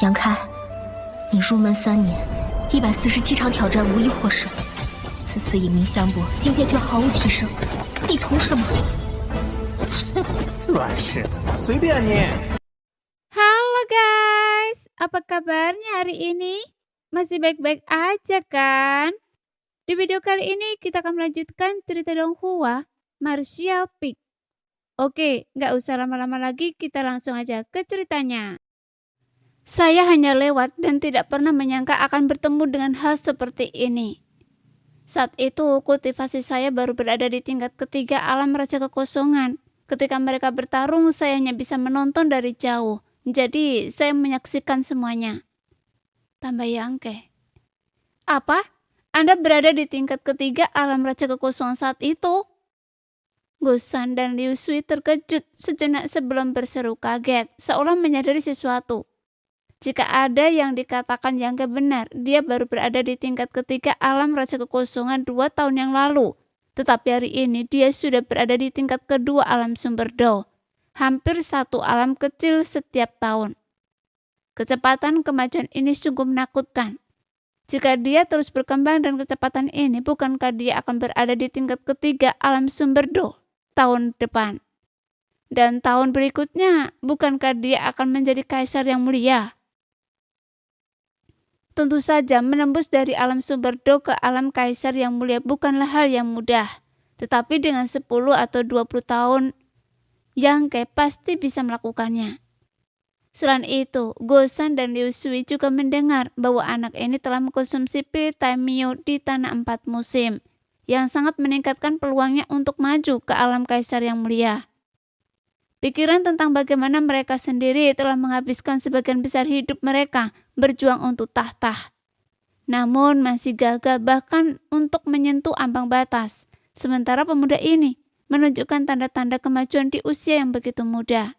杨开，你入门3年，147场挑战无一获胜，此次以名相搏，境界却毫无提升，你图什么？软柿子，随便你。Halo guys, apa kabarnya hari ini? Masih baik-baik aja kan? Di video kali ini kita akan melanjutkan cerita Donghua, Martial Peak. Oke, nggak usah lama-lama lagi, kita langsung aja ke ceritanya. Saya hanya lewat dan tidak pernah menyangka akan bertemu dengan hal seperti ini. Saat itu, kultivasi saya baru berada di tingkat ketiga alam Raja Kekosongan. Ketika mereka bertarung, saya hanya bisa menonton dari jauh. Jadi, saya menyaksikan semuanya. Tambah Yangke. Apa? Anda berada di tingkat ketiga alam Raja Kekosongan saat itu? Gosan dan Liu Sui terkejut sejenak sebelum berseru kaget, seolah menyadari sesuatu. Jika ada yang dikatakan Yangke benar, dia baru berada di tingkat ketiga alam Raja Kekosongan 2 tahun yang lalu. Tetapi hari ini dia sudah berada di tingkat kedua alam sumber Do. Hampir 1 alam kecil setiap tahun. Kecepatan kemajuan ini sungguh menakutkan. Jika dia terus berkembang dengan kecepatan ini, bukankah dia akan berada di tingkat ketiga alam sumber Do tahun depan? Dan tahun berikutnya, bukankah dia akan menjadi kaisar yang mulia? Tentu saja menembus dari alam sumber Do ke alam kaisar yang mulia bukanlah hal yang mudah. Tetapi dengan 10 atau 20 tahun, Yangke pasti bisa melakukannya. Selain itu, Gosan dan Liu Sui juga mendengar bahwa anak ini telah mengkonsumsi pil Taimyo di tanah 4 musim, yang sangat meningkatkan peluangnya untuk maju ke alam kaisar yang mulia. Pikiran tentang bagaimana mereka sendiri telah menghabiskan sebagian besar hidup mereka berjuang untuk tahta. Namun masih gagal bahkan untuk menyentuh ambang batas. Sementara pemuda ini menunjukkan tanda-tanda kemajuan di usia yang begitu muda.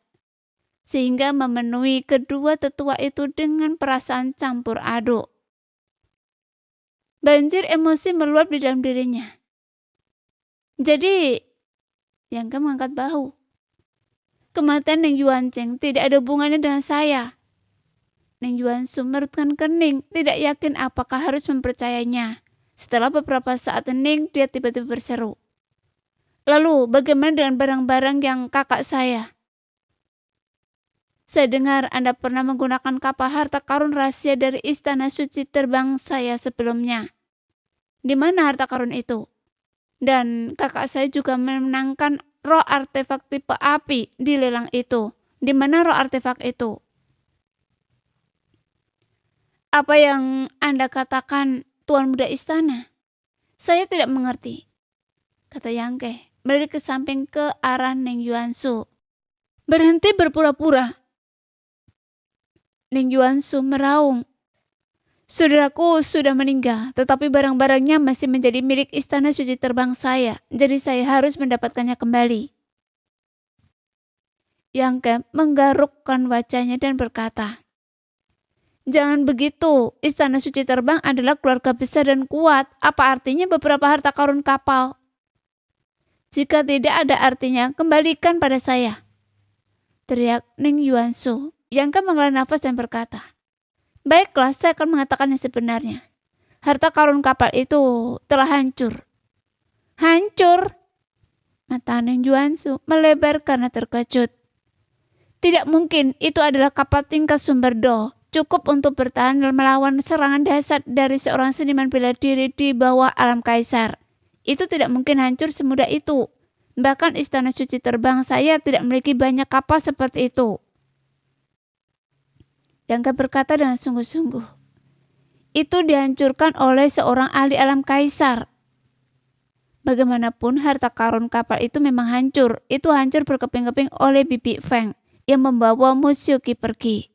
Sehingga memenuhi kedua tetua itu dengan perasaan campur aduk. Banjir emosi meluap di dalam dirinya. Jadi, Yangke mengangkat bahu. Kematian Neng Yuancheng tidak ada hubungannya dengan saya. Neng Yuansu merutkan kening, tidak yakin apakah harus mempercayainya. Setelah beberapa saat hening, dia tiba-tiba berseru. Lalu, bagaimana dengan barang-barang yang kakak saya? Saya dengar Anda pernah menggunakan kapal harta karun rahasia dari istana suci terbang saya sebelumnya. Di mana harta karun itu? Dan kakak saya juga memenangkan roh artefak tipe api di lelang itu. Di mana roh artefak itu? Apa yang Anda katakan, Tuan Muda Istana? Saya tidak mengerti, kata Yangke, melirik ke samping ke arah Neng Yuansu. Berhenti berpura-pura. Neng Yuansu meraung. Saudaraku sudah meninggal, tetapi barang-barangnya masih menjadi milik istana suci terbang saya, jadi saya harus mendapatkannya kembali. Yangke menggarukkan wajahnya dan berkata, jangan begitu, istana suci terbang adalah keluarga besar dan kuat. Apa artinya beberapa harta karun kapal? Jika tidak ada artinya, kembalikan pada saya, teriak Neng Yuansu. Yangke menghela nafas dan berkata, baiklah, saya akan mengatakan yang sebenarnya. Harta karun kapal itu telah hancur. Hancur? Mata Neng Yuansu melebar karena terkejut. Tidak mungkin, itu adalah kapal tingkat sumber Do. Cukup untuk bertahan dan melawan serangan dahsyat dari seorang seniman bela diri di bawah alam kaisar. Itu tidak mungkin hancur semudah itu. Bahkan istana suci terbang saya tidak memiliki banyak kapal seperti itu. Yangke berkata dengan sungguh-sungguh. Itu dihancurkan oleh seorang ahli alam kaisar. Bagaimanapun harta karun kapal itu memang hancur. Itu hancur berkeping-keping oleh Bibi Feng yang membawa Musyoki pergi.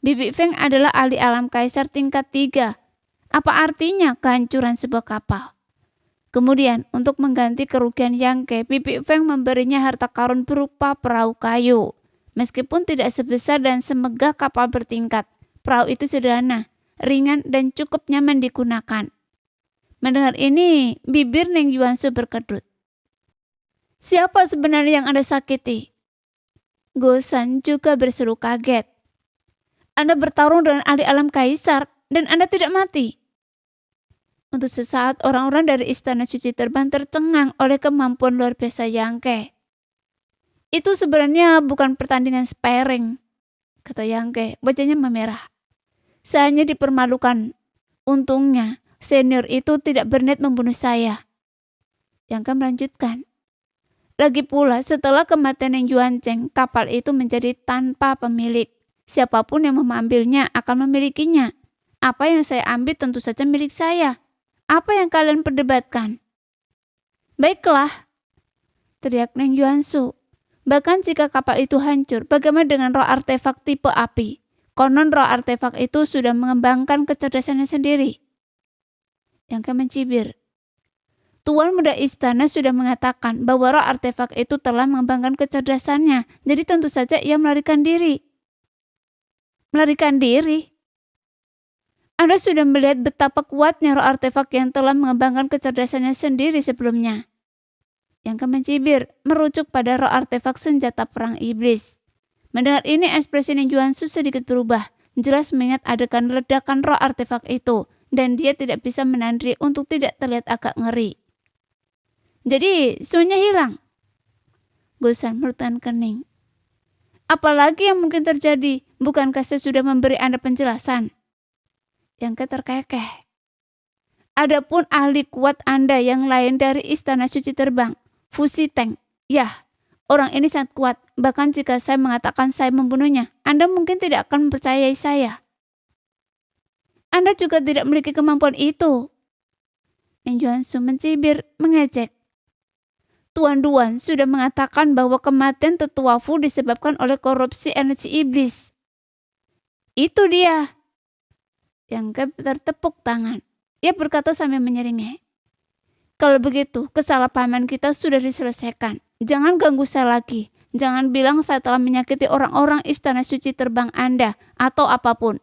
Bibi Feng adalah ahli alam kaisar tingkat 3. Apa artinya kehancuran sebuah kapal? Kemudian untuk mengganti kerugian Yangke, Bibi Feng memberinya harta karun berupa perahu kayu. Meskipun tidak sebesar dan semegah kapal bertingkat, perahu itu sederhana, ringan dan cukup nyaman digunakan. Mendengar ini, bibir Neng Yuansu berkedut. Siapa sebenarnya yang Anda sakiti? Gosan juga berseru kaget. Anda bertarung dengan ahli alam kaisar dan Anda tidak mati. Untuk sesaat orang-orang dari Istana Suci Terbang tercengang oleh kemampuan luar biasa Yangke. Itu sebenarnya bukan pertandingan sparring, kata Yangke, wajahnya memerah. Saya hanya dipermalukan. Untungnya, senior itu tidak berniat membunuh saya. Yangke melanjutkan. Lagi pula, setelah kematian Yang Yuancheng, kapal itu menjadi tanpa pemilik. Siapapun yang mengambilnya akan memilikinya. Apa yang saya ambil tentu saja milik saya. Apa yang kalian perdebatkan? Baiklah, teriak Neng Yuansu. Bahkan jika kapal itu hancur, bagaimana dengan roh artefak tipe api? Konon roh artefak itu sudah mengembangkan kecerdasannya sendiri. Yangke mencibir. Tuan Muda Istana sudah mengatakan bahwa roh artefak itu telah mengembangkan kecerdasannya, jadi tentu saja ia melarikan diri. Melarikan diri? Anda sudah melihat betapa kuatnya roh artefak yang telah mengembangkan kecerdasannya sendiri sebelumnya. Yangke mencibir, merujuk pada roh artefak senjata perang iblis. Mendengar ini, ekspresi Ning Yuansu sedikit berubah. Jelas mengingat adegan ledakan roh artefak itu, dan dia tidak bisa menahan diri untuk tidak terlihat agak ngeri. Jadi, sunya hilang. Gosan merutkan kening. Apalagi yang mungkin terjadi? Bukankah saya sudah memberi Anda penjelasan? Yangke terkekeh. Adapun ahli kuat Anda yang lain dari Istana Suci Terbang, Fu Xiteng, yah, orang ini sangat kuat. Bahkan jika saya mengatakan saya membunuhnya, Anda mungkin tidak akan mempercayai saya. Anda juga tidak memiliki kemampuan itu. Ning Yuansu mencibir, mengejek. Tuan Duan sudah mengatakan bahwa kematian tetua Fu disebabkan oleh korupsi energi iblis. Itu dia. Yangke tertepuk tangan. Ia berkata sambil menyeringai. Kalau begitu, kesalahpahaman kita sudah diselesaikan. Jangan ganggu saya lagi. Jangan bilang saya telah menyakiti orang-orang Istana Suci Terbang Anda atau apapun.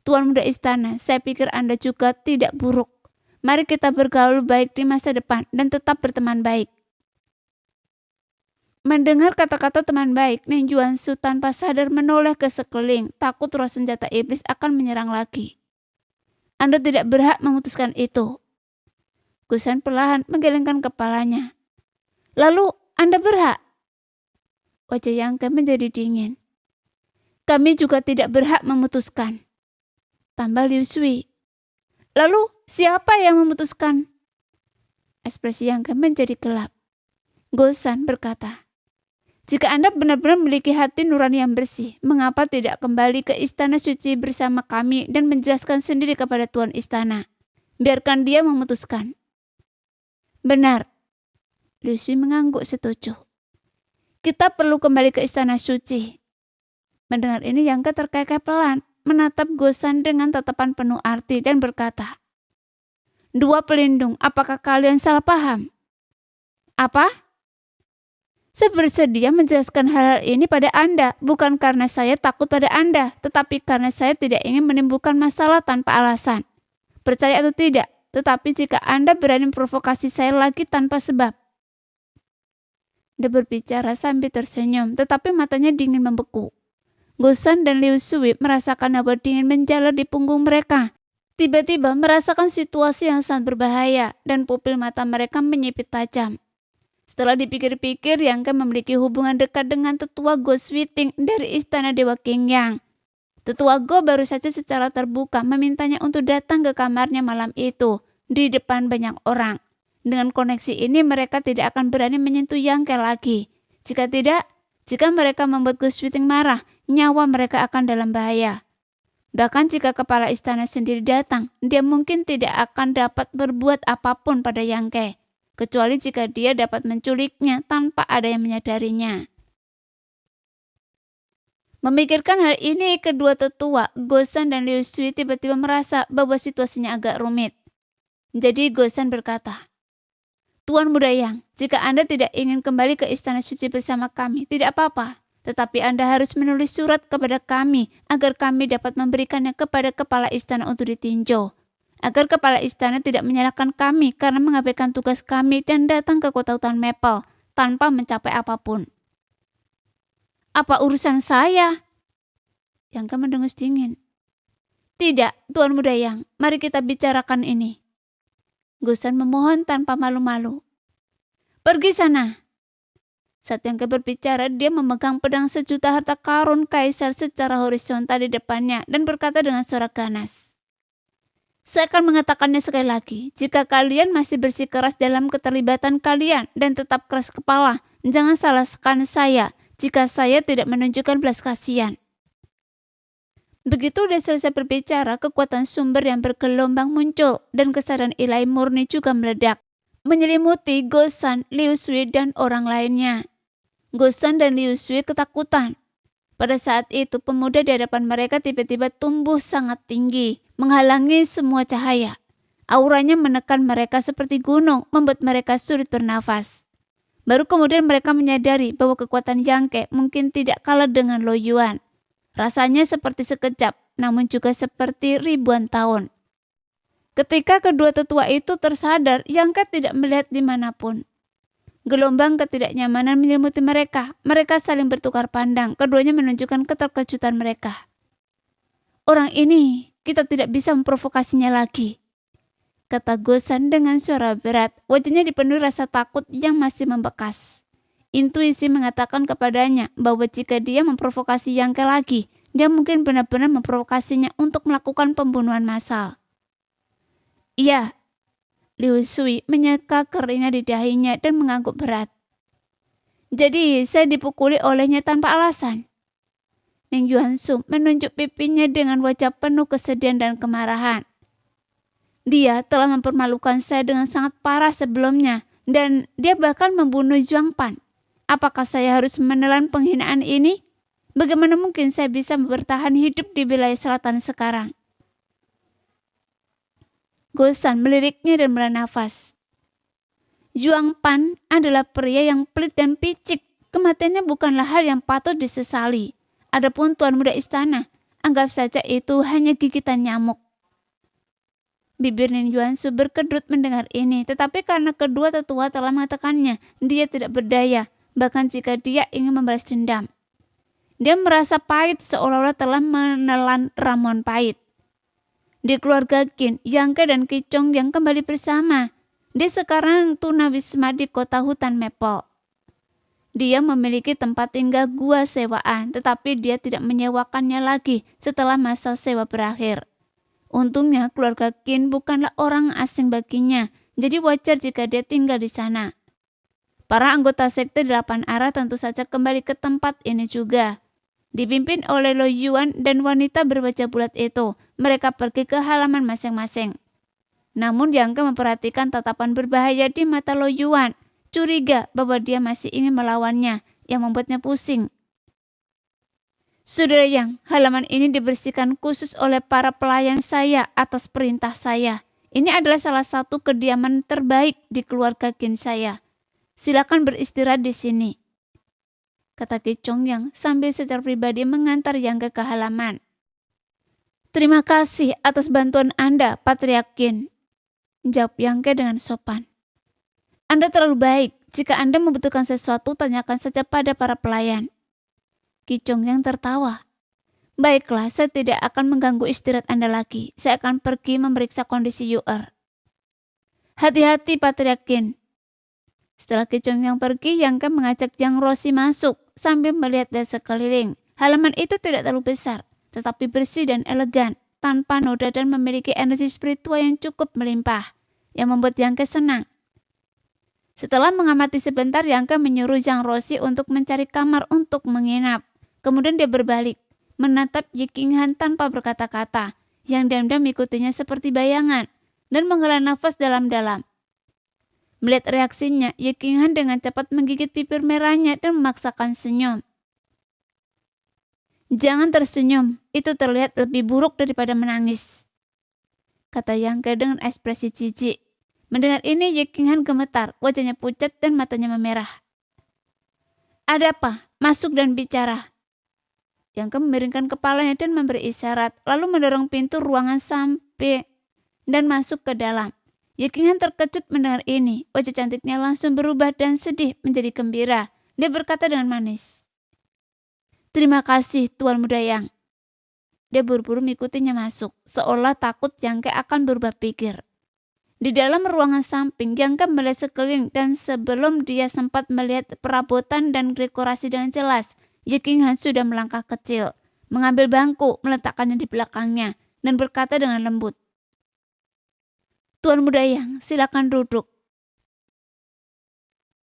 Tuan Muda Istana, saya pikir Anda juga tidak buruk. Mari kita bergaul baik di masa depan dan tetap berteman baik. Mendengar kata-kata teman baik, Ning Yuansu tanpa sadar menoleh ke sekeliling, takut roh senjata iblis akan menyerang lagi. Anda tidak berhak memutuskan itu. Gosan perlahan menggelengkan kepalanya. Lalu Anda berhak? Wajah Yangke menjadi dingin. Kami juga tidak berhak memutuskan. Tambah Liu Sui. Lalu siapa yang memutuskan? Ekspresi Yangke menjadi gelap. Gosan berkata, jika Anda benar-benar memiliki hati nurani yang bersih, mengapa tidak kembali ke Istana Suci bersama kami dan menjelaskan sendiri kepada Tuan Istana? Biarkan dia memutuskan. Benar. Liu Sui mengangguk setuju. Kita perlu kembali ke Istana Suci. Mendengar ini Yangke terkekeh pelan, menatap Gosan dengan tatapan penuh arti dan berkata, Dua pelindung, apakah kalian salah paham? Apa? Saya bersedia menjelaskan hal-hal ini pada Anda, bukan karena saya takut pada Anda, tetapi karena saya tidak ingin menimbulkan masalah tanpa alasan. Percaya atau tidak, tetapi jika Anda berani memprovokasi saya lagi tanpa sebab. Dia berbicara sambil tersenyum, tetapi matanya dingin membeku. Gosan dan Liu Sui merasakan hawa dingin menjalar di punggung mereka. Tiba-tiba merasakan situasi yang sangat berbahaya, dan pupil mata mereka menyipit tajam. Setelah dipikir-pikir, Yangke memiliki hubungan dekat dengan tetua Go Switing dari Istana Dewa Qingyang. Tetua Go baru saja secara terbuka memintanya untuk datang ke kamarnya malam itu, di depan banyak orang. Dengan koneksi ini, mereka tidak akan berani menyentuh Yangke lagi. Jika tidak, jika mereka membuat Go Switing marah, nyawa mereka akan dalam bahaya. Bahkan jika kepala istana sendiri datang, dia mungkin tidak akan dapat berbuat apapun pada Yangke. Kecuali jika dia dapat menculiknya tanpa ada yang menyadarinya. Memikirkan hal ini, kedua tetua, Gosan dan Liu Sui tiba-tiba merasa bahwa situasinya agak rumit. Jadi Gosan berkata, Tuan Muda Yang, jika Anda tidak ingin kembali ke Istana Suci bersama kami, tidak apa-apa. Tetapi Anda harus menulis surat kepada kami agar kami dapat memberikannya kepada kepala istana untuk ditinjau. Agar kepala istana tidak menyalahkan kami karena mengabaikan tugas kami dan datang ke kota hutan Maple tanpa mencapai apapun. Apa urusan saya? Yang mendengus dingin. Tidak, Tuan Muda Yang, mari kita bicarakan ini. Gosan memohon tanpa malu-malu. Pergi sana. Saat Yang berbicara, dia memegang pedang sejuta harta karun kaisar secara horizontal di depannya dan berkata dengan suara ganas. Saya akan mengatakannya sekali lagi, jika kalian masih bersikeras dalam keterlibatan kalian dan tetap keras kepala, jangan salahkan saya jika saya tidak menunjukkan belas kasihan. Begitu dia selesai berbicara, kekuatan sumber yang bergelombang muncul dan kesadaran ilahi murni juga meledak, menyelimuti Gosan, Liu Shui, dan orang lainnya. Gosan dan Liu Shui ketakutan. Pada saat itu, pemuda di hadapan mereka tiba-tiba tumbuh sangat tinggi, menghalangi semua cahaya. Auranya menekan mereka seperti gunung, membuat mereka sulit bernafas. Baru kemudian mereka menyadari bahwa kekuatan Yang Ke mungkin tidak kalah dengan Lo Yuan. Rasanya seperti sekejap, namun juga seperti ribuan tahun. Ketika kedua tetua itu tersadar, Yang Ke tidak melihat dimanapun. Gelombang ketidaknyamanan menyelimuti mereka. Mereka saling bertukar pandang. Keduanya menunjukkan keterkejutan mereka. Orang ini, kita tidak bisa memprovokasinya lagi, kata Gosan dengan suara berat. Wajahnya dipenuhi rasa takut yang masih membekas. Intuisi mengatakan kepadanya bahwa jika dia memprovokasi Yang Ke lagi, dia mungkin benar-benar memprovokasinya untuk melakukan pembunuhan massal. Iya, Liu Shui menyeka keringnya di dahinya dan mengangguk berat. Jadi saya dipukuli olehnya tanpa alasan. Ning Yuansu menunjuk pipinya dengan wajah penuh kesedihan dan kemarahan. Dia telah mempermalukan saya dengan sangat parah sebelumnya dan dia bahkan membunuh Zhuang Pan. Apakah saya harus menelan penghinaan ini? Bagaimana mungkin saya bisa bertahan hidup di wilayah selatan sekarang? Gosan meliriknya dan menahan nafas. Zhuang Pan adalah pria yang pelit dan picik. Kematiannya bukanlah hal yang patut disesali. Adapun Tuan Muda Istana, anggap saja itu hanya gigitan nyamuk. Bibir Ning Yuansu berkedut mendengar ini, tetapi karena kedua tetua telah mengatakannya, dia tidak berdaya, bahkan jika dia ingin membalas dendam. Dia merasa pahit seolah-olah telah menelan ramuan pahit. Di keluarga Qin, Yang Ke dan Qi Chong yang kembali bersama. Dia sekarang tunawisma di kota hutan Maple. Dia memiliki tempat tinggal gua sewaan, tetapi dia tidak menyewakannya lagi setelah masa sewa berakhir. Untungnya keluarga Qin bukanlah orang asing baginya, jadi wajar jika dia tinggal di sana. Para anggota sekte 8 arah tentu saja kembali ke tempat ini juga. Dipimpin oleh Lo Yuan dan wanita berwajah bulat itu, mereka pergi ke halaman masing-masing. Namun Yang Ke memperhatikan tatapan berbahaya di mata Lo Yuan, curiga bahwa dia masih ingin melawannya, yang membuatnya pusing. Saudara Yang, halaman ini dibersihkan khusus oleh para pelayan saya atas perintah saya. Ini adalah salah satu kediaman terbaik di keluarga Qin saya. Silakan beristirahat di sini, kata Qi Chong Yang sambil secara pribadi mengantar Yang Ke halaman. Terima kasih atas bantuan Anda, Patriark Qin, jawab Yang Ke dengan sopan. Anda terlalu baik. Jika Anda membutuhkan sesuatu, tanyakan saja pada para pelayan. Qi Chong Yang tertawa. Baiklah, saya tidak akan mengganggu istirahat Anda lagi. Saya akan pergi memeriksa kondisi Yu'er. Hati-hati, Patriark Qin. Setelah Qi Chong Yang pergi, Yang Ke mengajak Yang Roshi masuk sambil melihat dari sekeliling. Halaman itu tidak terlalu besar, tetapi bersih dan elegan, tanpa noda dan memiliki energi spiritual yang cukup melimpah, yang membuat Yang Ke senang. Setelah mengamati sebentar, Yang Ke menyuruh Yang Roshi untuk mencari kamar untuk menginap. Kemudian dia berbalik, menatap Ye Qinghan tanpa berkata-kata. Yang diam-diam mengikutinya seperti bayangan, dan menghela nafas dalam-dalam. Melihat reaksinya, Ye Qinghan dengan cepat menggigit bibir merahnya dan memaksakan senyum. Jangan tersenyum, itu terlihat lebih buruk daripada menangis, kata Yang Ke dengan ekspresi jijik. Mendengar ini, Ye Qinghan gemetar, wajahnya pucat dan matanya memerah. Ada apa? Masuk dan bicara. Yang Ke memiringkan kepalanya dan memberi isyarat, lalu mendorong pintu ruangan sampai dan masuk ke dalam. Ye Qinghan terkejut mendengar ini. Wajah cantiknya langsung berubah dan sedih menjadi gembira. Dia berkata dengan manis, terima kasih, Tuan Muda Yang. Dia buru-buru mengikutinya masuk, seolah takut Yang Ke akan berubah pikir. Di dalam ruangan samping, Yang Ke melihat sekeliling dan sebelum dia sempat melihat perabotan dan dekorasi dengan jelas, Ye King Han sudah melangkah kecil, mengambil bangku, meletakkannya di belakangnya, dan berkata dengan lembut, "Tuan Muda Yang, silakan duduk."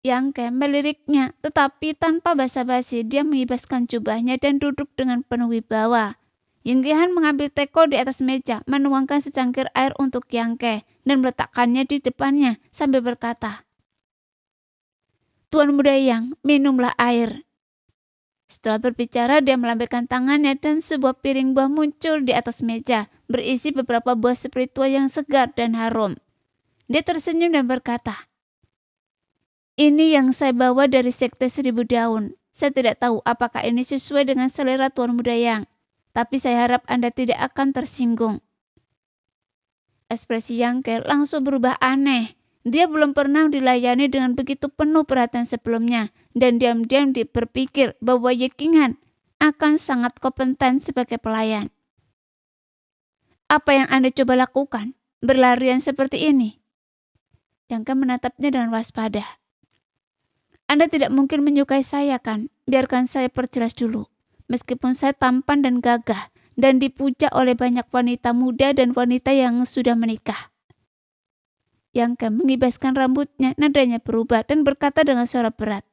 Yang Ke meliriknya, tetapi tanpa basa-basi dia mengibaskan jubahnya dan duduk dengan penuh wibawa. Yang Ke Han mengambil teko di atas meja, menuangkan secangkir air untuk Yang Ke dan meletakkannya di depannya sambil berkata, "Tuan Muda Yang, minumlah air." Setelah berbicara, dia melambaikan tangannya dan sebuah piring buah muncul di atas meja, berisi beberapa buah spiritual yang segar dan harum. Dia tersenyum dan berkata, "Ini yang saya bawa dari Sekte Seribu Daun. Saya tidak tahu apakah ini sesuai dengan selera Tuan Muda Yang, tapi saya harap Anda tidak akan tersinggung." Ekspresi Yang Ke langsung berubah aneh. Dia belum pernah dilayani dengan begitu penuh perhatian sebelumnya, dan diam-diam dia berpikir bahwa Ye King Han akan sangat kompeten sebagai pelayan. "Apa yang Anda coba lakukan? Berlarian seperti ini?" Yang Ke menatapnya dengan waspada. "Anda tidak mungkin menyukai saya, kan? Biarkan saya perjelas dulu. Meskipun saya tampan dan gagah, dan dipuja oleh banyak wanita muda dan wanita yang sudah menikah." Yang Ke mengibaskan rambutnya, nadanya berubah dan berkata dengan suara berat,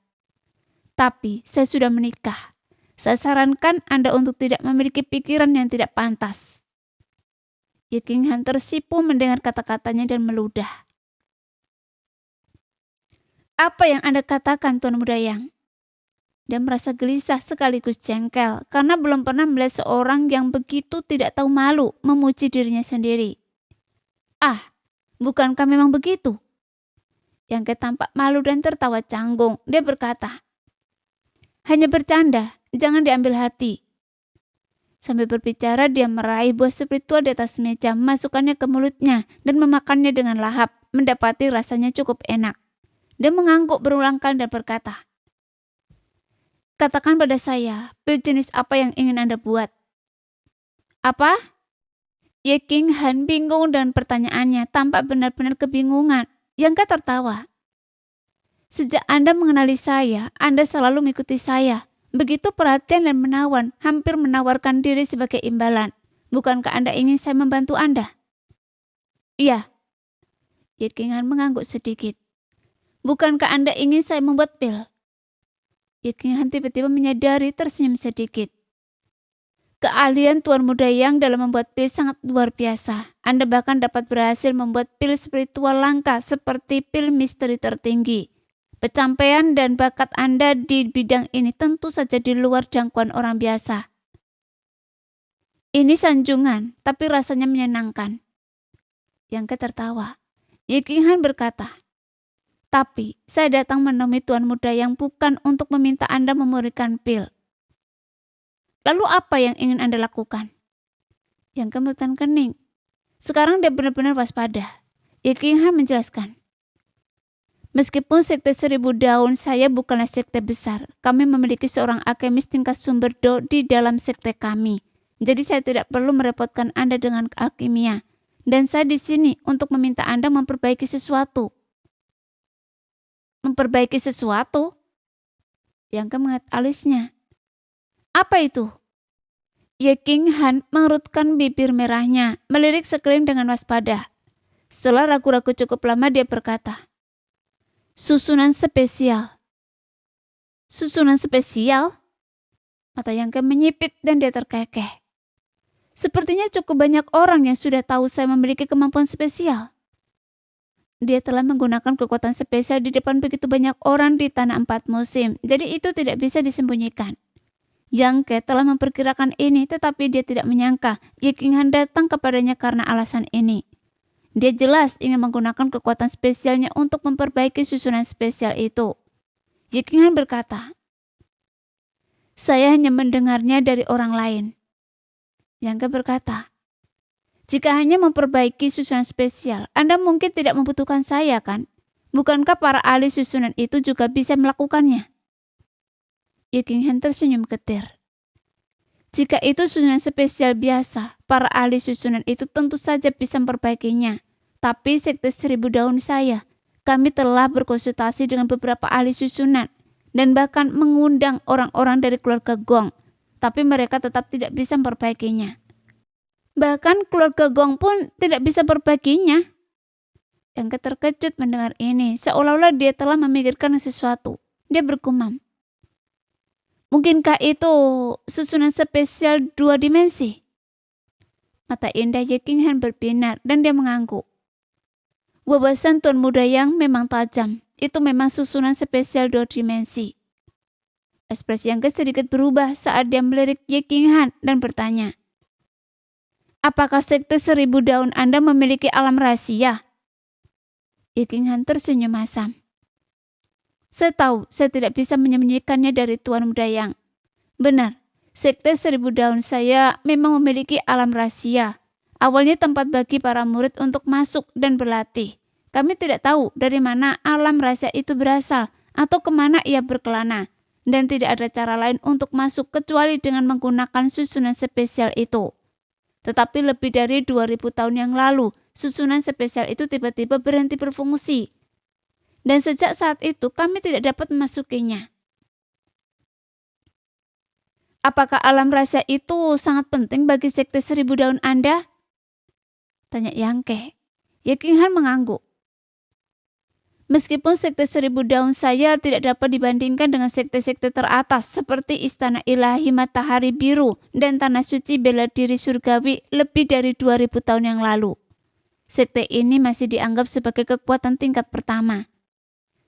"Tapi saya sudah menikah. Saya sarankan Anda untuk tidak memiliki pikiran yang tidak pantas." Ye King Han tersipu mendengar kata-katanya dan meludah. "Apa yang Anda katakan, Tuan Muda Yang?" Dia merasa gelisah sekaligus jengkel karena belum pernah melihat seorang yang begitu tidak tahu malu memuji dirinya sendiri. "Ah, bukankah memang begitu?" Yang Ke tampak malu dan tertawa canggung. Dia berkata, "Hanya bercanda, jangan diambil hati." Sambil berbicara, dia meraih buah spiritual di atas meja, memasukkannya ke mulutnya dan memakannya dengan lahap, mendapati rasanya cukup enak. Dia mengangguk berulang kali dan berkata, "Katakan pada saya, pil jenis apa yang ingin Anda buat?" "Apa?" Ye King Han bingung dengan pertanyaannya, tampak benar-benar kebingungan. Yang Ke tertawa. "Sejak Anda mengenali saya, Anda selalu mengikuti saya. Begitu perhatian dan menawan, hampir menawarkan diri sebagai imbalan. Bukankah Anda ingin saya membantu Anda?" "Iya." Ye King Han mengangguk sedikit. "Bukankah Anda ingin saya membuat pil?" Ye King Han tiba-tiba menyadari, tersenyum sedikit. "Keahlian Tuan Muda Yang dalam membuat pil sangat luar biasa. Anda bahkan dapat berhasil membuat pil spiritual langka seperti pil misteri tertinggi. Pencapaian dan bakat Anda di bidang ini tentu saja di luar jangkauan orang biasa." "Ini sanjungan, tapi rasanya menyenangkan." Yang Ke tertawa. Ye King Han berkata, "Tapi saya datang menemui Tuan Muda Yang bukan untuk meminta Anda memberikan pil." "Lalu apa yang ingin Anda lakukan?" Yang Ke mengerutkan kening. Sekarang dia benar-benar waspada. Ye King Han menjelaskan, "Meskipun Sekte Seribu Daun saya bukanlah sekte besar, kami memiliki seorang alkemis tingkat sumber do di dalam sekte kami. Jadi saya tidak perlu merepotkan Anda dengan alkimia. Dan saya di sini untuk meminta Anda memperbaiki sesuatu." "Memperbaiki sesuatu?" Yang Ke mengat alisnya. "Apa itu?" Ye King Han mengerutkan bibir merahnya, melirik sekeliling dengan waspada. Setelah ragu-ragu cukup lama, dia berkata, "Susunan spesial." "Susunan spesial?" Mata Yang Ke menyipit dan dia terkekeh. "Sepertinya cukup banyak orang yang sudah tahu saya memiliki kemampuan spesial. Dia telah menggunakan kekuatan spesial di depan begitu banyak orang di tanah 4 musim, jadi itu tidak bisa disembunyikan." Yang Ke telah memperkirakan ini, tetapi dia tidak menyangka Ye King Han datang kepadanya karena alasan ini. Dia jelas ingin menggunakan kekuatan spesialnya untuk memperbaiki susunan spesial itu. Ye King Han berkata, "Saya hanya mendengarnya dari orang lain." Yang Ke berkata, "Jika hanya memperbaiki susunan spesial, Anda mungkin tidak membutuhkan saya, kan? Bukankah para ahli susunan itu juga bisa melakukannya?" Ye King Han tersenyum getir. Jika itu susunan spesial biasa, para ahli susunan itu tentu saja bisa memperbaikinya. Tapi Sekte 1000 Daun saya, kami telah berkonsultasi dengan beberapa ahli susunan dan bahkan mengundang orang-orang dari keluarga Gong, tapi mereka tetap tidak bisa memperbaikinya. Bahkan keluarga Gong pun tidak bisa memperbaikinya. Yang terkejut mendengar ini, seolah-olah dia telah memikirkan sesuatu. Dia bergumam. Mungkinkah itu susunan spesial 2 dimensi? Mata indah Ye Qinghan berbinar dan dia mengangguk. Wawasan Tuan Muda Yang memang tajam. Itu memang susunan spesial 2 dimensi. Ekspresi Yang sedikit berubah saat dia melirik Ye Qinghan dan bertanya. Apakah Sekte 1000 Daun Anda memiliki alam rahasia? Ye Qinghan tersenyum asam. Saya tahu saya tidak bisa menyembunyikannya dari Tuan Muda Yang. Benar, Sekte 1000 Daun saya memang memiliki alam rahasia. Awalnya tempat bagi para murid untuk masuk dan berlatih. Kami tidak tahu dari mana alam rahasia itu berasal atau kemana ia berkelana. Dan tidak ada cara lain untuk masuk kecuali dengan menggunakan susunan spesial itu. Tetapi lebih dari 2000 tahun yang lalu, susunan spesial itu tiba-tiba berhenti berfungsi. Dan sejak saat itu kami tidak dapat memasukinya. Apakah alam rahasia itu sangat penting bagi Sekte 1000 Daun Anda? Tanya Yangke. Ye Qinghan mengangguk. Meskipun Sekte 1000 Daun saya tidak dapat dibandingkan dengan sekte-sekte teratas seperti Istana Ilahi Matahari Biru dan Tanah Suci Bela Diri Surgawi lebih dari 2000 tahun yang lalu. Sekte ini masih dianggap sebagai kekuatan tingkat pertama.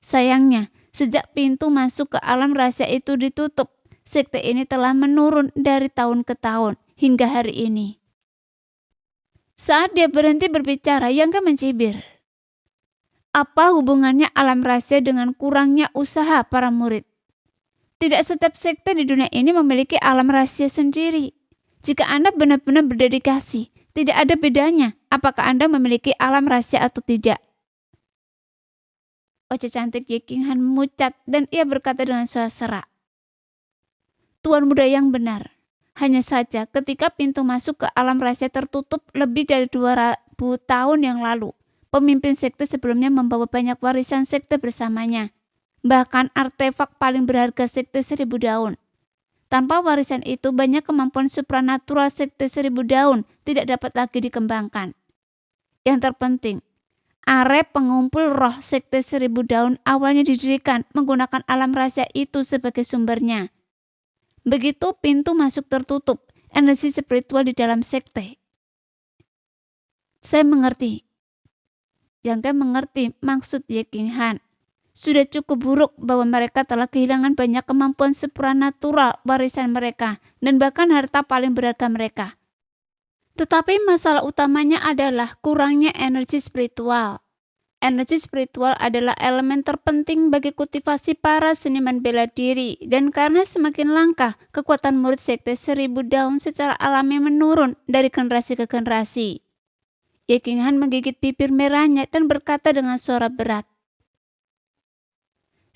Sayangnya, sejak pintu masuk ke alam rahasia itu ditutup, sekte ini telah menurun dari tahun ke tahun hingga hari ini. Saat dia berhenti berbicara, Yangke mencibir. Apa hubungannya alam rahasia dengan kurangnya usaha para murid? Tidak setiap sekte di dunia ini memiliki alam rahasia sendiri. Jika Anda benar-benar berdedikasi, tidak ada bedanya apakah Anda memiliki alam rahasia atau tidak. Wajah cantik Ye Qinghan memucat dan ia berkata dengan suara serak. Tuan Muda Yang benar. Hanya saja ketika pintu masuk ke alam rahasia tertutup lebih dari 2000 tahun yang lalu, pemimpin sekte sebelumnya membawa banyak warisan sekte bersamanya. Bahkan artefak paling berharga Sekte 1000 Daun. Tanpa warisan itu, banyak kemampuan supranatural Sekte 1000 Daun tidak dapat lagi dikembangkan. Yang terpenting, are pengumpul roh Sekte 1000 Daun awalnya didirikan menggunakan alam rahasia itu sebagai sumbernya. Begitu pintu masuk tertutup, energi spiritual di dalam sekte. Saya mengerti. Yangke mengerti maksud Ye Qinghan. Sudah cukup buruk bahwa mereka telah kehilangan banyak kemampuan supranatural warisan mereka dan bahkan harta paling berharga mereka. Tetapi masalah utamanya adalah kurangnya energi spiritual. Energi spiritual adalah elemen terpenting bagi kultivasi para seniman bela diri, dan karena semakin langka, kekuatan murid Sekte 1000 Daun secara alami menurun dari generasi ke generasi. Ye Qinghan menggigit bibir merahnya dan berkata dengan suara berat.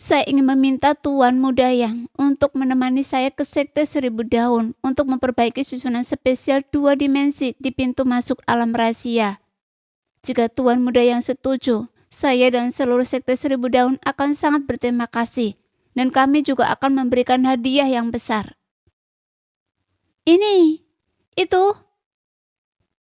Saya ingin meminta Tuan Muda Yang untuk menemani saya ke Sekte 1000 Daun untuk memperbaiki susunan spesial 2 dimensi di pintu masuk alam rahasia. Jika Tuan Muda Yang setuju, saya dan seluruh Sekte 1000 Daun akan sangat berterima kasih, dan kami juga akan memberikan hadiah yang besar. Itu,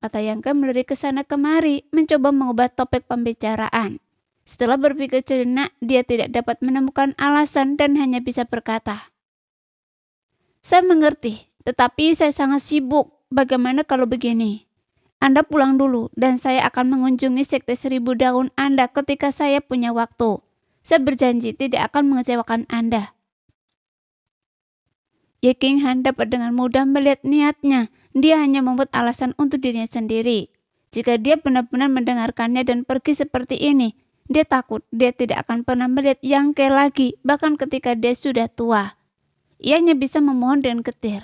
kata Yangke melirik ke sana kemari, mencoba mengubah topik pembicaraan. Setelah berpikir jenak, dia tidak dapat menemukan alasan dan hanya bisa berkata, saya mengerti, tetapi saya sangat sibuk. Bagaimana kalau begini? Anda pulang dulu dan saya akan mengunjungi Sekte 1000 Daun Anda ketika saya punya waktu. Saya berjanji tidak akan mengecewakan Anda. Ye Qinghan dapat dengan mudah melihat niatnya. Dia hanya membuat alasan untuk dirinya sendiri. Jika dia benar-benar mendengarkannya dan pergi seperti ini, dia takut dia tidak akan pernah melihat Yangke lagi, bahkan ketika dia sudah tua. Ia hanya bisa memohon dengan getir.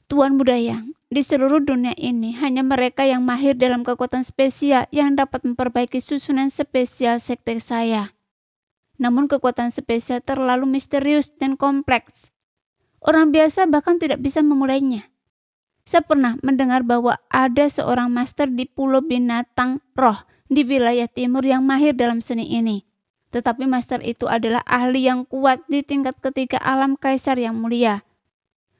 Tuan Muda Yang, di seluruh dunia ini hanya mereka yang mahir dalam kekuatan spesial yang dapat memperbaiki susunan spesial sekte saya. Namun kekuatan spesial terlalu misterius dan kompleks. Orang biasa bahkan tidak bisa memulainya. Saya pernah mendengar bahwa ada seorang master di Pulau Binatang Roh di wilayah timur yang mahir dalam seni ini. Tetapi master itu adalah ahli yang kuat di tingkat ketiga alam kaisar yang mulia.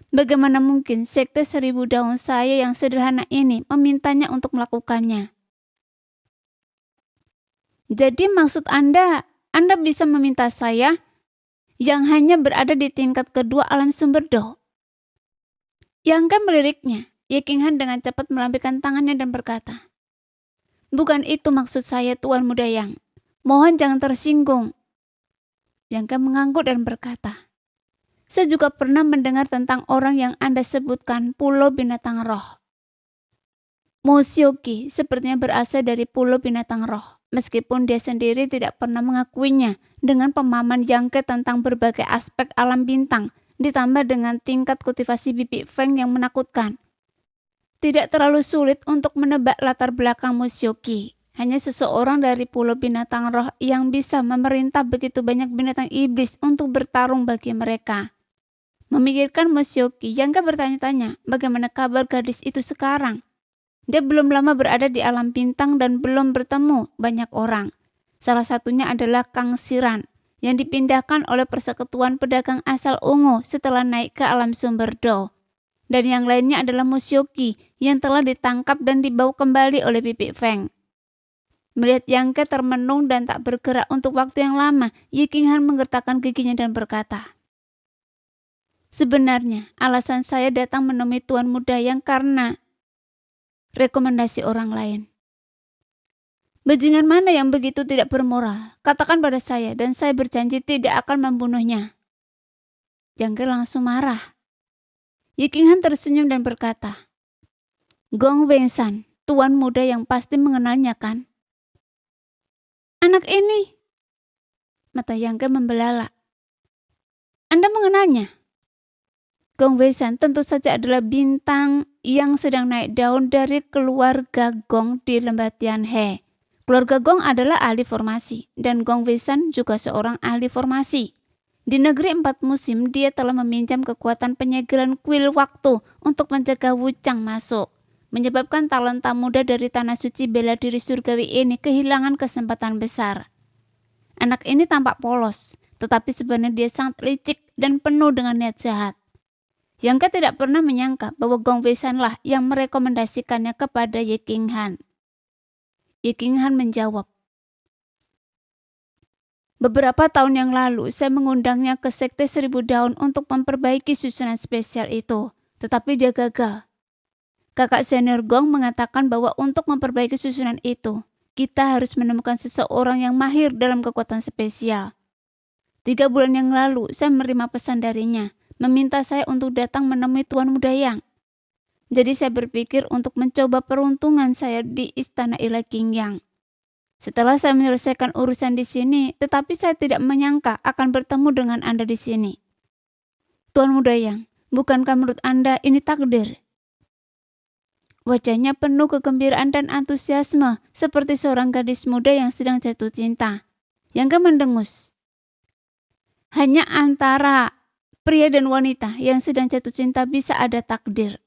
Bagaimana mungkin sekte 1000 daun saya yang sederhana ini memintanya untuk melakukannya? Jadi maksud Anda bisa meminta saya yang hanya berada di tingkat kedua alam sumber Do? Yang kan meliriknya, Ye King Han dengan cepat melambaikan tangannya dan berkata, "Bukan itu maksud saya, Tuan Muda Yang. Mohon jangan tersinggung." Yang kan mengangguk dan berkata, "Saya juga pernah mendengar tentang orang yang Anda sebutkan, Pulau Binatang Roh. Mo Xiuqi sepertinya berasal dari Pulau Binatang Roh, meskipun dia sendiri tidak pernah mengakuinya dengan pemahaman Yang Ke tentang berbagai aspek alam bintang, ditambah dengan tingkat kultivasi Bibi Feng yang menakutkan. Tidak terlalu sulit untuk menebak latar belakang Mo Xiuqi. Hanya seseorang dari Pulau Binatang Roh yang bisa memerintah begitu banyak binatang iblis untuk bertarung bagi mereka." Memikirkan Mo Xiuqi, Yang Ke bertanya-tanya bagaimana kabar gadis itu sekarang. Dia belum lama berada di alam bintang dan belum bertemu banyak orang. Salah satunya adalah Kang Siran yang dipindahkan oleh persekutuan pedagang asal Ungu setelah naik ke alam sumber Do. Dan yang lainnya adalah Mo Xiuqi yang telah ditangkap dan dibawa kembali oleh Bibi Feng. Melihat Yang Ke termenung dan tak bergerak untuk waktu yang lama, Ye King Han menggertakkan giginya dan berkata, "Sebenarnya alasan saya datang menemui Tuan Muda Yang karena rekomendasi orang lain. Bajingan mana yang begitu tidak bermoral? Katakan pada saya dan saya berjanji tidak akan membunuhnya." Yang Ke langsung marah. Ye King Han tersenyum dan berkata, "Gong Wei-san, Tuan Muda Yang pasti mengenalnya kan?" "Anak ini." Mata Yang Ke membelalak. "Anda mengenalnya?" Gong Wei-san tentu saja adalah bintang yang sedang naik daun dari keluarga Gong di lembah Tianhe. Keluarga Gong adalah ahli formasi, dan Gong Wei-san juga seorang ahli formasi. Di negeri 4 musim, dia telah meminjam kekuatan penyegeran kuil waktu untuk mencegah Wuchang masuk, menyebabkan talenta muda dari Tanah Suci bela diri surgawi ini kehilangan kesempatan besar. Anak ini tampak polos, tetapi sebenarnya dia sangat licik dan penuh dengan niat jahat. Yang Ke tidak pernah menyangka bahwa Gong Wei-san lah yang merekomendasikannya kepada Ye King Han. Ye King Han menjawab, "Beberapa tahun yang lalu saya mengundangnya ke Sekte 1000 Daun untuk memperbaiki susunan spesial itu, tetapi dia gagal. Kakak senior Gong mengatakan bahwa untuk memperbaiki susunan itu, kita harus menemukan seseorang yang mahir dalam kekuatan spesial. 3 bulan yang lalu saya menerima pesan darinya, meminta saya untuk datang menemui Tuan Muda Yang. Jadi saya berpikir untuk mencoba peruntungan saya di Istana Ila King Yang. Setelah saya menyelesaikan urusan di sini, tetapi saya tidak menyangka akan bertemu dengan Anda di sini. Tuan Muda Yang, bukankah menurut Anda ini takdir?" Wajahnya penuh kegembiraan dan antusiasme seperti seorang gadis muda yang sedang jatuh cinta. Yang Ke mendengus. "Hanya antara pria dan wanita yang sedang jatuh cinta bisa ada takdir.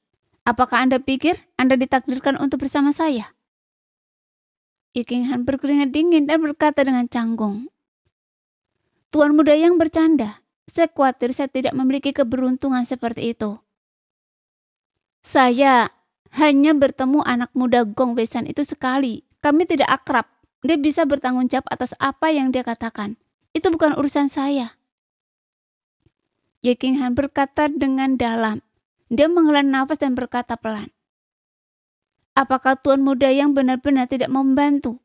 Apakah Anda pikir Anda ditakdirkan untuk bersama saya?" Ye King Han berkeringat dingin dan berkata dengan canggung, "Tuan Muda Yang bercanda. Saya khawatir saya tidak memiliki keberuntungan seperti itu. Saya hanya bertemu anak muda Gong Wei-san itu sekali. Kami tidak akrab. Dia bisa bertanggung jawab atas apa yang dia katakan. Itu bukan urusan saya." Ye King Han berkata dengan dalam. Dia menghela nafas dan berkata pelan, "Apakah Tuan Muda Yang benar-benar tidak mau membantu?"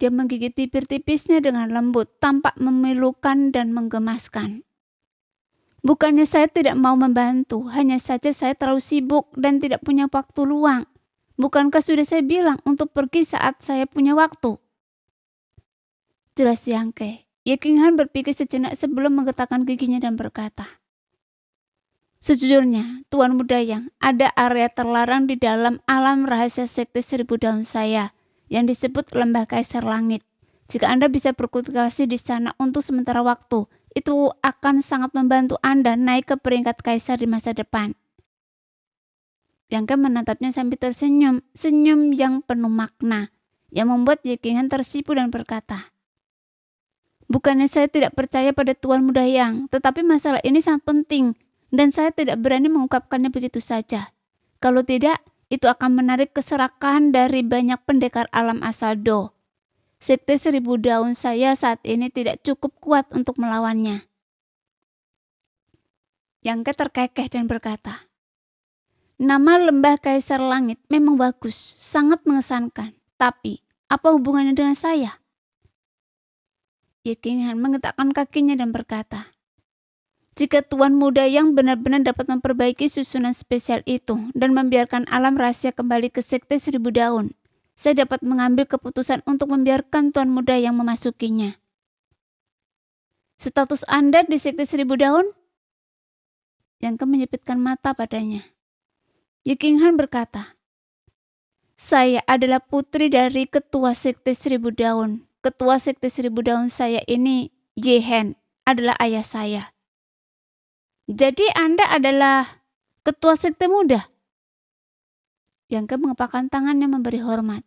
Dia menggigit bibir tipisnya dengan lembut, tampak memilukan dan menggemaskan. "Bukannya saya tidak mau membantu, hanya saja saya terlalu sibuk dan tidak punya waktu luang. Bukankah sudah saya bilang untuk pergi saat saya punya waktu?" Jelas Yang Ke. Ye King Han berpikir sejenak sebelum menggetarkan giginya dan berkata, "Sejujurnya, Tuan Muda Yang, ada area terlarang di dalam alam rahasia Sekte 1000 Daun saya yang disebut Lembah Kaisar Langit. Jika Anda bisa berkultivasi di sana untuk sementara waktu, itu akan sangat membantu Anda naik ke peringkat kaisar di masa depan. Yang Ke menatapnya sambil tersenyum, senyum yang penuh makna, yang membuat Ye King Han tersipu dan berkata, "Bukannya saya tidak percaya pada Tuan Muda Yang, tetapi masalah ini sangat penting dan saya tidak berani mengungkapkannya begitu saja. Kalau tidak, itu akan menarik keserakahan dari banyak pendekar alam asal Do. Sekte 1000 Daun saya saat ini tidak cukup kuat untuk melawannya." Yang Ke terkekeh dan berkata, "Nama lembah Kaisar Langit memang bagus, sangat mengesankan. Tapi, apa hubungannya dengan saya?" Ye King Han menggetakkan kakinya dan berkata, "Jika Tuan Muda Yang benar-benar dapat memperbaiki susunan spesial itu dan membiarkan alam rahasia kembali ke Sekte 1000 Daun, saya dapat mengambil keputusan untuk membiarkan Tuan Muda Yang memasukinya." "Status Anda di Sekte 1000 Daun?" Yang Ke menyipitkan mata padanya. Ye King Han berkata, "Saya adalah putri dari Ketua Sekte 1000 Daun. Ketua Sekte 1000 Daun saya ini, Ye Hen, adalah ayah saya." "Jadi Anda adalah Ketua Sekte Muda?" Yang Ke mengepakkan tangannya memberi hormat.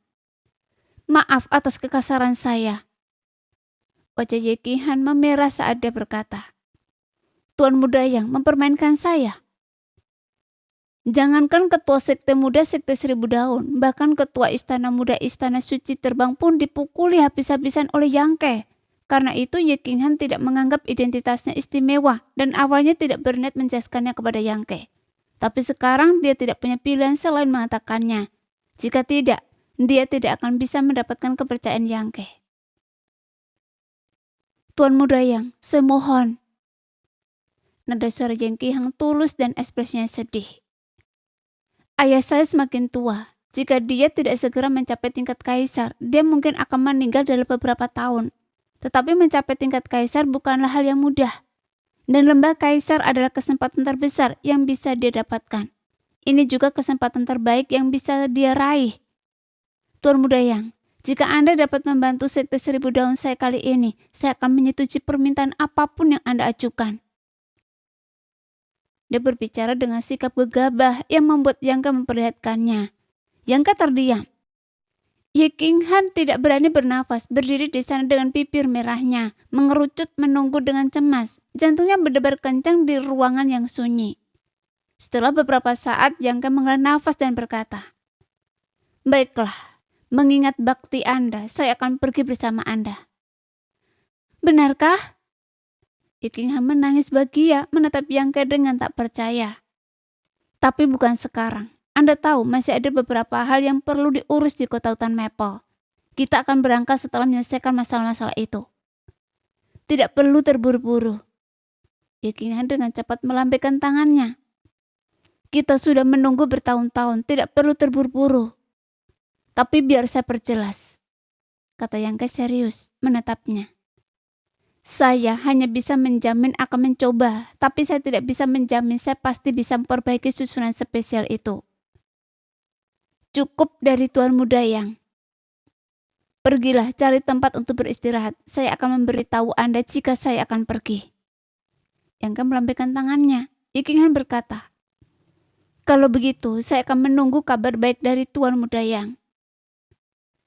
"Maaf atas kekasaran saya." Wajah Ye King Han memerah saat dia berkata, "Tuan Muda Yang mempermainkan saya. Jangankan Ketua Sekte Muda Sekte 1000 Daun, bahkan Ketua Istana Muda Istana Suci Terbang pun dipukuli habis-habisan oleh Yang Ke. Karena itu Ye King Han tidak menganggap identitasnya istimewa dan awalnya tidak berniat menjelaskannya kepada Yang Ke. Tapi sekarang dia tidak punya pilihan selain mengatakannya. Jika tidak, dia tidak akan bisa mendapatkan kepercayaan Yang Ke. "Tuan Muda Yang, saya mohon." Nada suara Ye King Han tulus dan ekspresinya sedih. "Ayah saya semakin tua. Jika dia tidak segera mencapai tingkat kaisar, dia mungkin akan meninggal dalam beberapa tahun. Tetapi mencapai tingkat kaisar bukanlah hal yang mudah. Dan lembah kaisar adalah kesempatan terbesar yang bisa dia dapatkan. Ini juga kesempatan terbaik yang bisa dia raih. Tuan Muda Yang, jika Anda dapat membantu Sekte 1000 Daun saya kali ini, saya akan menyetujui permintaan apapun yang Anda ajukan." Dia berbicara dengan sikap gegabah yang membuat Yang Ke memperlihatkannya. Yang Ke terdiam. Ye King Han tidak berani bernafas, berdiri di sana dengan bibir merahnya, mengerucut menunggu dengan cemas. Jantungnya berdebar kencang di ruangan yang sunyi. Setelah beberapa saat, Yang Ke menghela nafas dan berkata, "Baiklah, mengingat bakti Anda, saya akan pergi bersama Anda." "Benarkah?" Ye King Han menangis bahagia menatap Yang Ke dengan tak percaya. "Tapi bukan sekarang. Anda tahu masih ada beberapa hal yang perlu diurus di kota hutan Maple. Kita akan berangkat setelah menyelesaikan masalah-masalah itu. Tidak perlu terburu-buru." Ye King Han dengan cepat melambaikan tangannya. "Kita sudah menunggu bertahun-tahun, tidak perlu terburu-buru. Tapi biar saya perjelas," kata Yang Ke serius menatapnya. "Saya hanya bisa menjamin akan mencoba, tapi saya tidak bisa menjamin saya pasti bisa memperbaiki susunan spesial itu. Cukup dari Tuan Muda Yang. Pergilah cari tempat untuk beristirahat. Saya akan memberitahu Anda jika saya akan pergi." Yang Ke melambaikan tangannya. Ye King Han berkata, "Kalau begitu, saya akan menunggu kabar baik dari Tuan Muda Yang."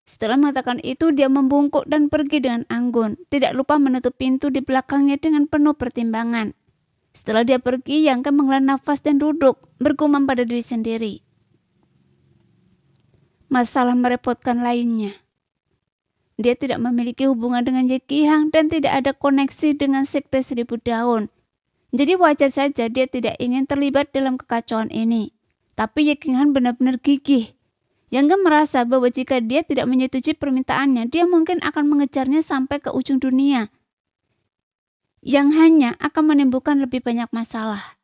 Setelah mengatakan itu, dia membungkuk dan pergi dengan anggun, tidak lupa menutup pintu di belakangnya dengan penuh pertimbangan. Setelah dia pergi, Yang Ke menghela nafas dan duduk, bergumam pada diri sendiri. Masalah merepotkan lainnya. Dia tidak memiliki hubungan dengan Ye King Han dan tidak ada koneksi dengan Sekte 1000 Daun. Jadi wajar saja dia tidak ingin terlibat dalam kekacauan ini. Tapi Ye King Han benar-benar gigih. Yang Ke merasa bahwa jika dia tidak menyetujui permintaannya, dia mungkin akan mengejarnya sampai ke ujung dunia, yang hanya akan menimbulkan lebih banyak masalah.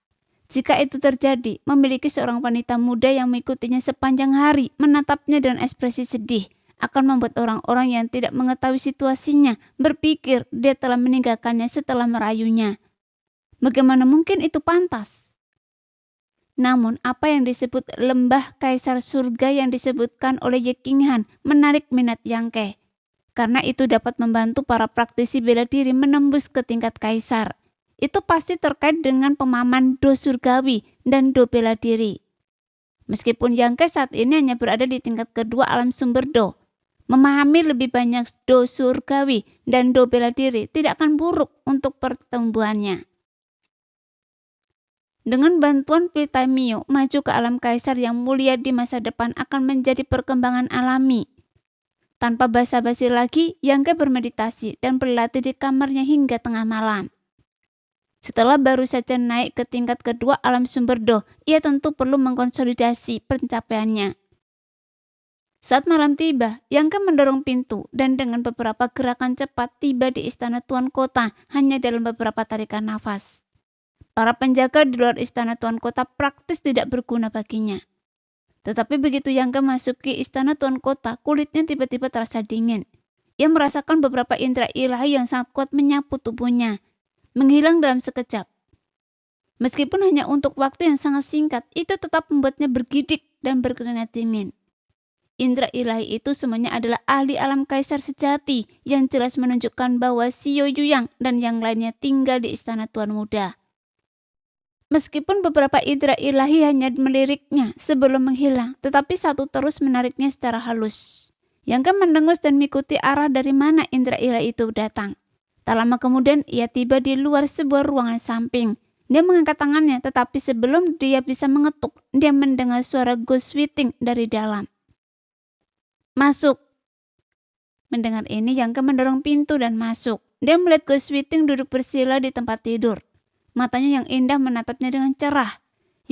Jika itu terjadi, memiliki seorang wanita muda yang mengikutinya sepanjang hari, menatapnya dengan ekspresi sedih, akan membuat orang-orang yang tidak mengetahui situasinya berpikir dia telah meninggalkannya setelah merayunya. Bagaimana mungkin itu pantas? Namun, apa yang disebut lembah Kaisar Surga yang disebutkan oleh Ye King Han menarik minat Yang Ke. Karena itu dapat membantu para praktisi bela diri menembus ke tingkat kaisar. itu pasti terkait dengan pemahaman do surgawi dan do bela diri. Meskipun Yangke saat ini hanya berada di tingkat kedua alam sumber do, memahami lebih banyak do surgawi dan do bela diri tidak akan buruk untuk pertumbuhannya. Dengan bantuan Ptolemaio, maju ke alam kaisar yang mulia di masa depan akan menjadi perkembangan alami. Tanpa basa-basi lagi, Yangke bermeditasi dan berlatih di kamarnya hingga tengah malam. Setelah baru saja naik ke tingkat kedua alam sumber do, ia tentu perlu mengkonsolidasi pencapaiannya. Saat malam tiba, Yangke mendorong pintu dan dengan beberapa gerakan cepat tiba di istana Tuan Kota hanya dalam beberapa tarikan nafas. Para penjaga di luar istana Tuan Kota praktis tidak berguna baginya. Tetapi begitu Yangke masuki istana Tuan Kota, kulitnya tiba-tiba terasa dingin. Ia merasakan beberapa indera ilahi yang sangat kuat menyapu tubuhnya, menghilang dalam sekejap. Meskipun hanya untuk waktu yang sangat singkat, itu tetap membuatnya bergidik dan berkeringat dingin. Indera ilahi itu semuanya adalah ahli alam kaisar sejati yang jelas menunjukkan bahwa Xiao Yuyang dan yang lainnya tinggal di istana Tuan Muda. Meskipun beberapa indera ilahi hanya meliriknya sebelum menghilang, tetapi satu terus menariknya secara halus. Yangke mendengus dan mengikuti arah dari mana indera ilahi itu datang. Tak lama kemudian ia tiba di luar sebuah ruangan samping. Dia mengangkat tangannya, tetapi sebelum dia bisa mengetuk, dia mendengar suara ghost sweating dari dalam. Masuk. Mendengar ini, Yangke mendorong pintu dan masuk. Dia melihat ghost sweating duduk bersila di tempat tidur. Matanya yang indah menatapnya dengan cerah.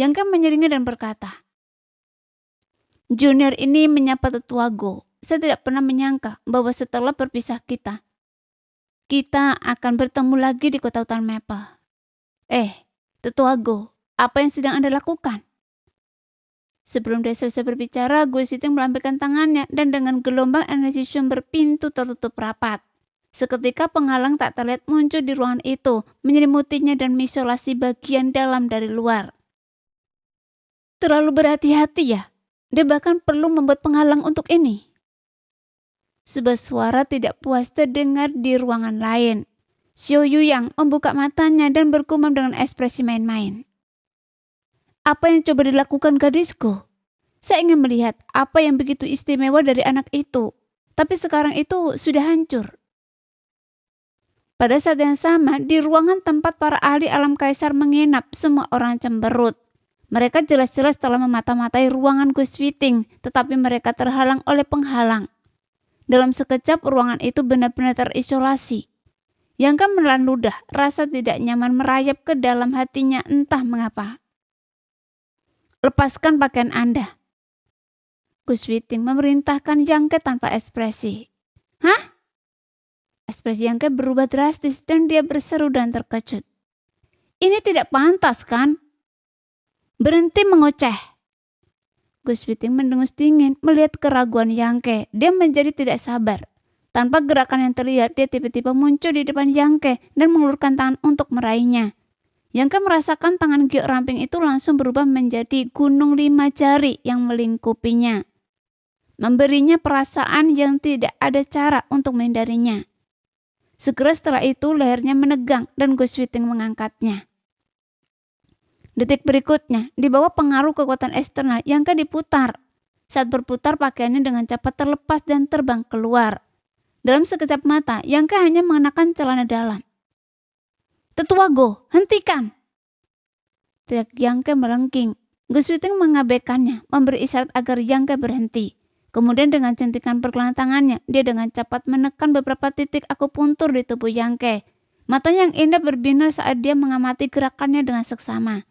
Yangke menyeringnya dan berkata, "Junior ini menyapa tetua Go. Saya tidak pernah menyangka bahwa setelah berpisah kita akan bertemu lagi di kota hutan Maple. Tetua Go, apa yang sedang Anda lakukan?" Sebelum dia selesai berbicara, Go Sitting melambaikan tangannya dan dengan gelombang energi sumber pintu tertutup rapat. Seketika penghalang tak terlihat muncul di ruangan itu, menyelimutinya dan mengisolasi bagian dalam dari luar. Terlalu berhati-hati ya? Dia bahkan perlu membuat penghalang untuk ini. Sebuah suara tidak puas terdengar di ruangan lain. Xiao Yuyang membuka matanya dan bergumam dengan ekspresi main-main. Apa yang coba dilakukan gadisku? Saya ingin melihat apa yang begitu istimewa dari anak itu. Tapi sekarang itu sudah hancur. Pada saat yang sama, di ruangan tempat para ahli alam kaisar menginap, semua orang cemberut. Mereka jelas-jelas telah memata-matai ruangan Ghost Sweating, tetapi mereka terhalang oleh penghalang. Dalam sekejap, ruangan itu benar-benar terisolasi. Yangke menelan ludah, rasa tidak nyaman merayap ke dalam hatinya entah mengapa. "Lepaskan pakaian Anda." Ghost Sweating memerintahkan Yangke tanpa ekspresi. "Hah?" Ekspresi Yangke berubah drastis dan dia berseru dan terkejut. "Ini tidak pantas, kan? Berhenti mengoceh." Ghost Sweating mendengus dingin melihat keraguan Yangke. Dia menjadi tidak sabar. Tanpa gerakan yang terlihat, dia tiba-tiba muncul di depan Yangke dan mengulurkan tangan untuk meraihnya. Yangke merasakan tangan giok ramping itu langsung berubah menjadi gunung 5 jari yang melingkupinya, memberinya perasaan yang tidak ada cara untuk menghindarinya. Segera setelah itu lehernya menegang dan Ghost Sweating mengangkatnya. Detik berikutnya, di bawah pengaruh kekuatan eksternal, Yangke diputar. Saat berputar, pakaiannya dengan cepat terlepas dan terbang keluar. Dalam sekejap mata, Yangke hanya mengenakan celana dalam. "Tetua Go, hentikan!" Teriak Yangke melengking. Ghost Sweating mengabaikannya, memberi isyarat agar Yangke berhenti. Kemudian dengan centikan pergelangan tangannya, dia dengan cepat menekan beberapa titik akupuntur di tubuh Yangke. Matanya yang indah berbinar saat dia mengamati gerakannya dengan seksama.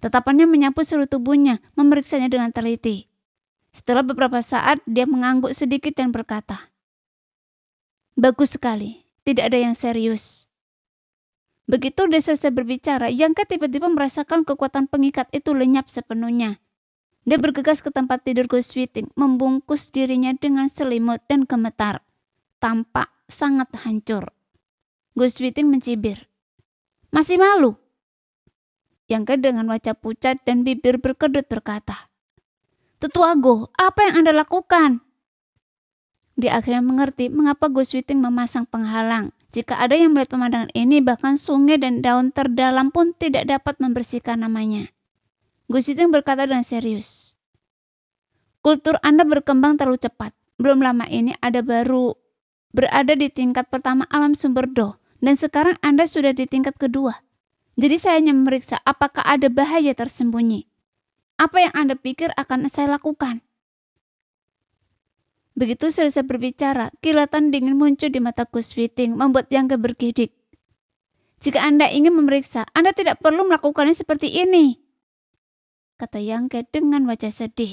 Tatapannya menyapu seluruh tubuhnya, memeriksanya dengan teliti. Setelah beberapa saat, dia mengangguk sedikit dan berkata, "Bagus sekali, tidak ada yang serius." Begitu dia selesai berbicara, Yangke tiba-tiba merasakan kekuatan pengikat itu lenyap sepenuhnya. Dia bergegas ke tempat tidur Ghost Sweating, membungkus dirinya dengan selimut dan gemetar. Tampak sangat hancur. Ghost Sweating mencibir. "Masih malu?" Yangke dengan wajah pucat dan bibir berkedut berkata, "Tetua Go, apa yang Anda lakukan?" Dia akhirnya mengerti mengapa Ghost Sweating memasang penghalang. Jika ada yang melihat pemandangan ini, bahkan sungai dan daun terdalam pun tidak dapat membersihkan namanya. Gu Xiting berkata dengan serius. Kultur Anda berkembang terlalu cepat. Belum lama ini Anda baru berada di tingkat pertama alam sumber Do, dan sekarang Anda sudah di tingkat kedua. Jadi saya hanya memeriksa apakah ada bahaya tersembunyi. Apa yang Anda pikir akan saya lakukan? Begitu selesai berbicara, kilatan dingin muncul di mata Gu Xiting, membuat Yang Ke bergidik. Jika Anda ingin memeriksa, Anda tidak perlu melakukannya seperti ini, kata Yang Ke dengan wajah sedih.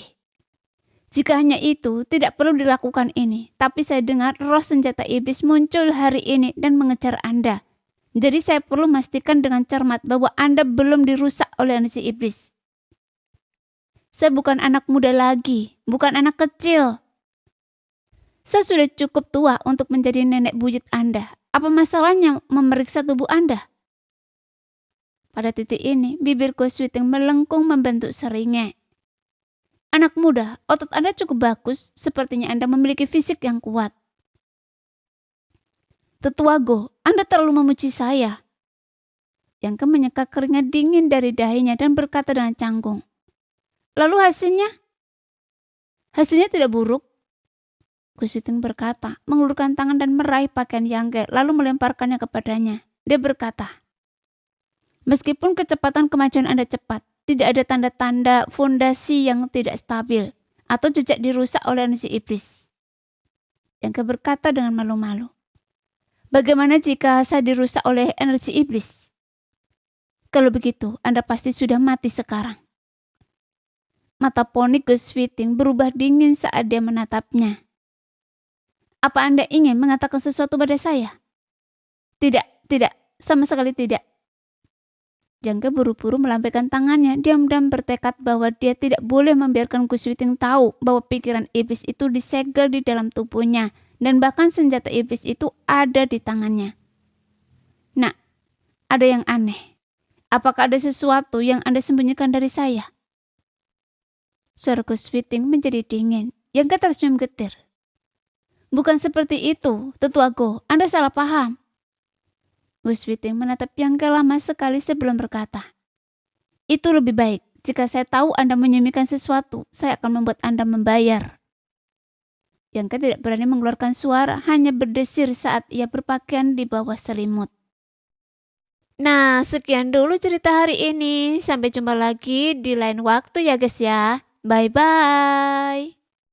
Jika hanya itu, tidak perlu dilakukan ini. Tapi saya dengar roh senjata iblis muncul hari ini dan mengejar Anda. Jadi saya perlu memastikan dengan cermat bahwa Anda belum dirusak oleh energi iblis. Saya bukan anak muda lagi, bukan anak kecil. Saya sudah cukup tua untuk menjadi nenek buyut Anda. Apa masalahnya memeriksa tubuh Anda? Pada titik ini, bibir Gu Xiting melengkung membentuk seringnya. Anak muda, otot Anda cukup bagus, sepertinya Anda memiliki fisik yang kuat. Tetua Go, Anda terlalu memuji saya. Yang Ke menyeka keringat dingin dari dahinya dan berkata dengan canggung. Lalu hasilnya? Hasilnya tidak buruk. Gu Xiting berkata, mengulurkan tangan dan meraih pakaian Yang Ke, lalu melemparkannya kepadanya. Dia berkata, meskipun kecepatan kemajuan Anda cepat, tidak ada tanda-tanda fondasi yang tidak stabil atau jejak dirusak oleh energi iblis. Yang Ke berkata dengan malu-malu, bagaimana jika saya dirusak oleh energi iblis? Kalau begitu, Anda pasti sudah mati sekarang. Mata poni Gu Xiting berubah dingin saat dia menatapnya. Apa Anda ingin mengatakan sesuatu pada saya? Tidak, sama sekali tidak. Yang Ke buru-buru melambaikan tangannya, diam-diam bertekad bahwa dia tidak boleh membiarkan Gu Xiting tahu bahwa pikiran iblis itu disegel di dalam tubuhnya, dan bahkan senjata iblis itu ada di tangannya. Nah, ada yang aneh. Apakah ada sesuatu yang Anda sembunyikan dari saya? Suara Gu Xiting menjadi dingin. Yang Ke tersenyum getir. Bukan seperti itu, Tetua Go, Anda salah paham. Gu Xiting menatap Yang Ke lama sekali sebelum berkata, itu lebih baik. Jika saya tahu Anda menyembunyikan sesuatu, saya akan membuat Anda membayar. Yang Ke tidak berani mengeluarkan suara, hanya berdesir saat ia berpakaian di bawah selimut. Nah, sekian dulu cerita hari ini. Sampai jumpa lagi di lain waktu ya guys ya. Bye-bye.